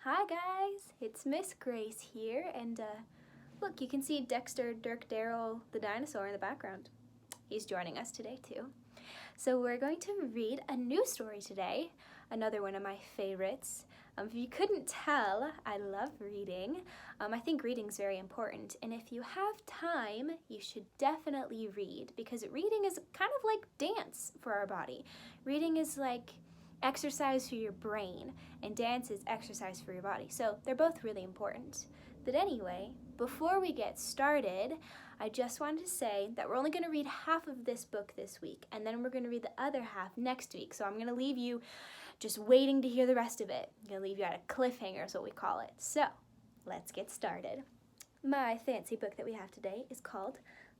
Hi guys, it's Miss Grace here, and look, you can see Dexter Dirk Darrell the dinosaur in the background. He's joining us today too. So we're going to read a new story today, another one of my favorites. If you couldn't tell, I love reading. I think reading's very important, and if you have time, you should definitely read, because reading is kind of like dance for our body. Reading is like exercise for your brain, and dance is exercise for your body. So they're both really important. But anyway, before we get started, I just wanted to say that we're only going to read half of this book this week, and then we're going to read the other half next week. So I'm going to leave you just waiting to hear the rest of it. I'm going to leave you at a cliffhanger is what we call it. So let's get started. My fancy book that we have today is called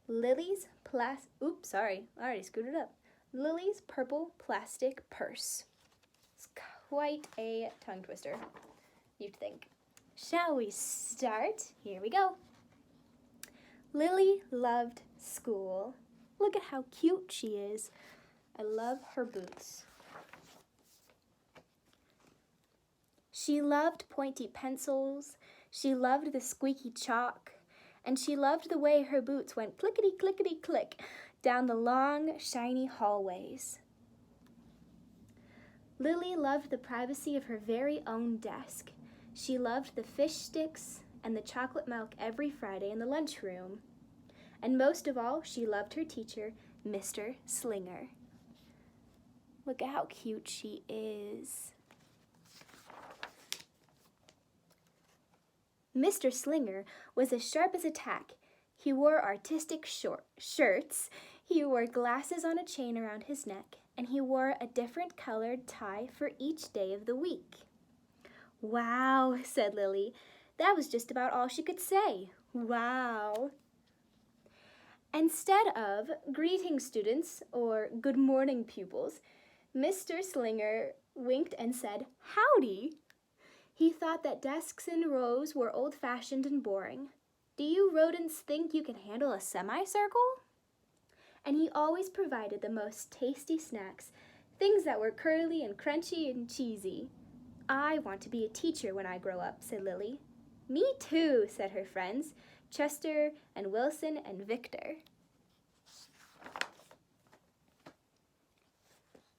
Lily's Lily's Purple Plastic Purse. It's quite a tongue twister, you'd think. Shall we start? Here we go. Lily loved school. Look at how cute she is. I love her boots. She loved pointy pencils. She loved the squeaky chalk. And she loved the way her boots went clickety-clickety-click down the long, shiny hallways. Lily loved the privacy of her very own desk. She loved the fish sticks and the chocolate milk every Friday in the lunchroom. And most of all, she loved her teacher, Mr. Slinger. Look at how cute she is. Mr. Slinger was as sharp as a tack. He wore artistic shirts, he wore glasses on a chain around his neck, and he wore a different colored tie for each day of the week. Wow, said Lily. That was just about all she could say. Wow. Instead of greeting students or good morning pupils, Mr. Slinger winked and said, howdy. He thought that desks in rows were old-fashioned and boring. Do you rodents think you can handle a semicircle? And he always provided the most tasty snacks, things that were curly and crunchy and cheesy. I want to be a teacher when I grow up, said Lily. Me too, said her friends, Chester and Wilson and Victor.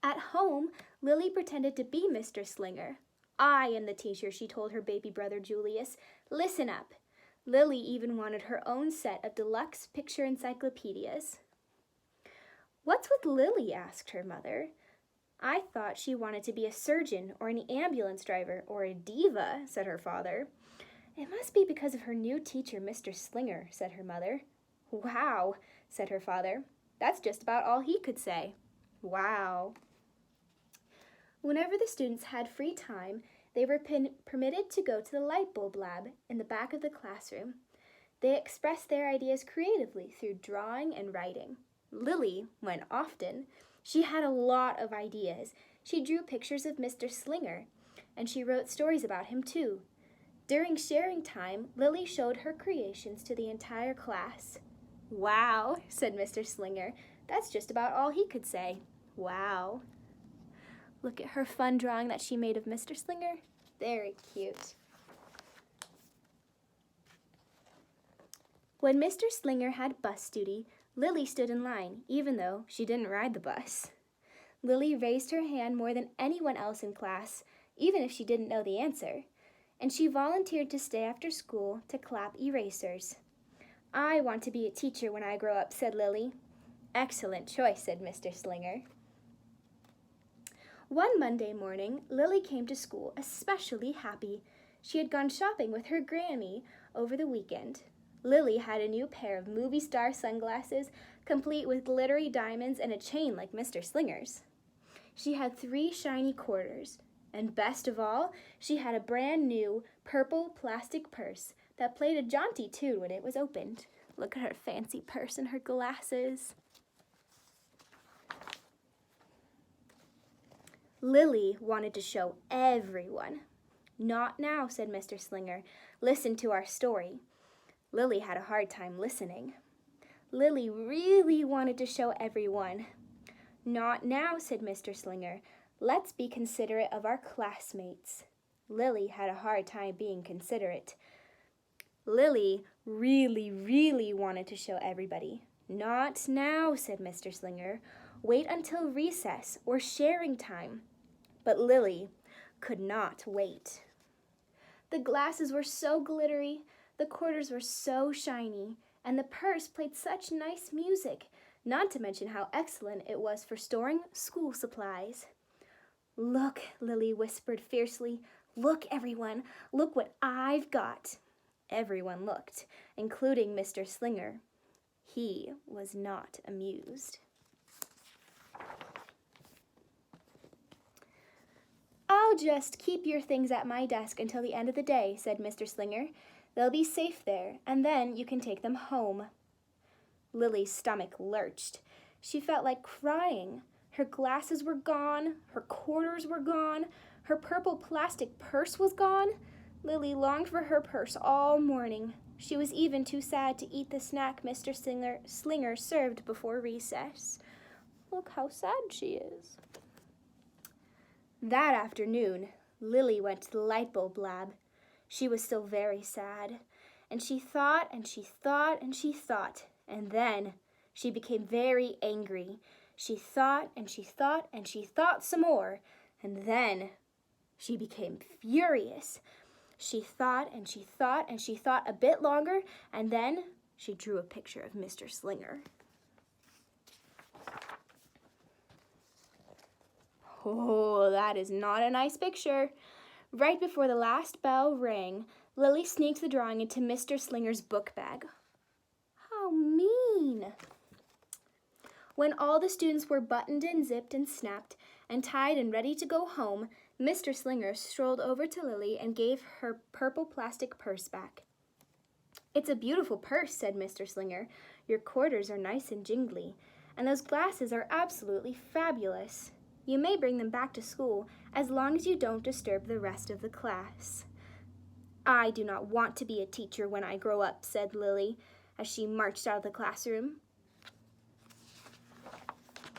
At home, Lily pretended to be Mr. Slinger. I am the teacher, she told her baby brother Julius. Listen up. Lily even wanted her own set of deluxe picture encyclopedias. What's with Lily? Asked her mother. I thought she wanted to be a surgeon or an ambulance driver or a diva, said her father. It must be because of her new teacher, Mr. Slinger, said her mother. Wow, said her father. That's just about all he could say. Wow. Whenever the students had free time, they were permitted to go to the light bulb lab in the back of the classroom. They expressed their ideas creatively through drawing and writing. Lily went often. She had a lot of ideas. She drew pictures of Mr. Slinger, and she wrote stories about him too. During sharing time, Lily showed her creations to the entire class. Wow, said Mr. Slinger. That's just about all he could say. Wow. Look at her fun drawing that she made of Mr. Slinger. Very cute. When Mr. Slinger had bus duty, Lily stood in line, even though she didn't ride the bus. Lily raised her hand more than anyone else in class, even if she didn't know the answer, and she volunteered to stay after school to clap erasers. I want to be a teacher when I grow up, said Lily. Excellent choice, said Mr. Slinger. One Monday morning, Lily came to school especially happy. She had gone shopping with her granny over the weekend. Lily had a new pair of movie star sunglasses, complete with glittery diamonds and a chain like Mr. Slinger's. She had 3 shiny quarters, and best of all, she had a brand new purple plastic purse that played a jaunty tune when it was opened. Look at her fancy purse and her glasses. Lily wanted to show everyone. Not now, said Mr. Slinger. Listen to our story. Lily had a hard time listening. Lily really wanted to show everyone. Not now, said Mr. Slinger. Let's be considerate of our classmates. Lily had a hard time being considerate. Lily really wanted to show everybody. "Not now," said Mr. Slinger. "Wait until recess or sharing time." But Lily could not wait. The glasses were so glittery, the quarters were so shiny, and the purse played such nice music, not to mention how excellent it was for storing school supplies. "Look," Lily whispered fiercely. "Look, everyone. Look what I've got." Everyone looked, including Mr. Slinger. He was not amused. "I'll just keep your things at my desk until the end of the day," said Mr. Slinger. "They'll be safe there, and then you can take them home." Lily's stomach lurched. She felt like crying. Her glasses were gone, her quarters were gone, her purple plastic purse was gone. Lily longed for her purse all morning. She was even too sad to eat the snack Mr. Slinger served before recess. Look how sad she is. That afternoon, Lily went to the light bulb lab. She was still very sad, and she thought and she thought and she thought, and then she became very angry. She thought and she thought and she thought some more, and then she became furious. She thought and she thought and she thought a bit longer, and then she drew a picture of Mr. Slinger. Oh, that is not a nice picture. Right before the last bell rang, Lily sneaked the drawing into Mr. Slinger's book bag. How mean! When all the students were buttoned and zipped and snapped and tied and ready to go home, Mr. Slinger strolled over to Lily and gave her purple plastic purse back. "It's a beautiful purse," said Mr. Slinger. "Your quarters are nice and jingly, and those glasses are absolutely fabulous. You may bring them back to school as long as you don't disturb the rest of the class." "I do not want to be a teacher when I grow up," said Lily as she marched out of the classroom.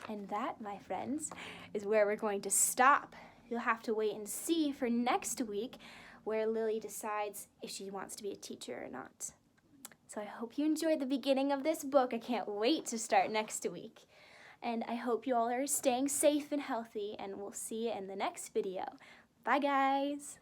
And that, my friends, is where we're going to stop. You'll have to wait and see for next week where Lily decides if she wants to be a teacher or not. So I hope you enjoyed the beginning of this book. I can't wait to start next week. And I hope you all are staying safe and healthy, and we'll see you in the next video. Bye, guys.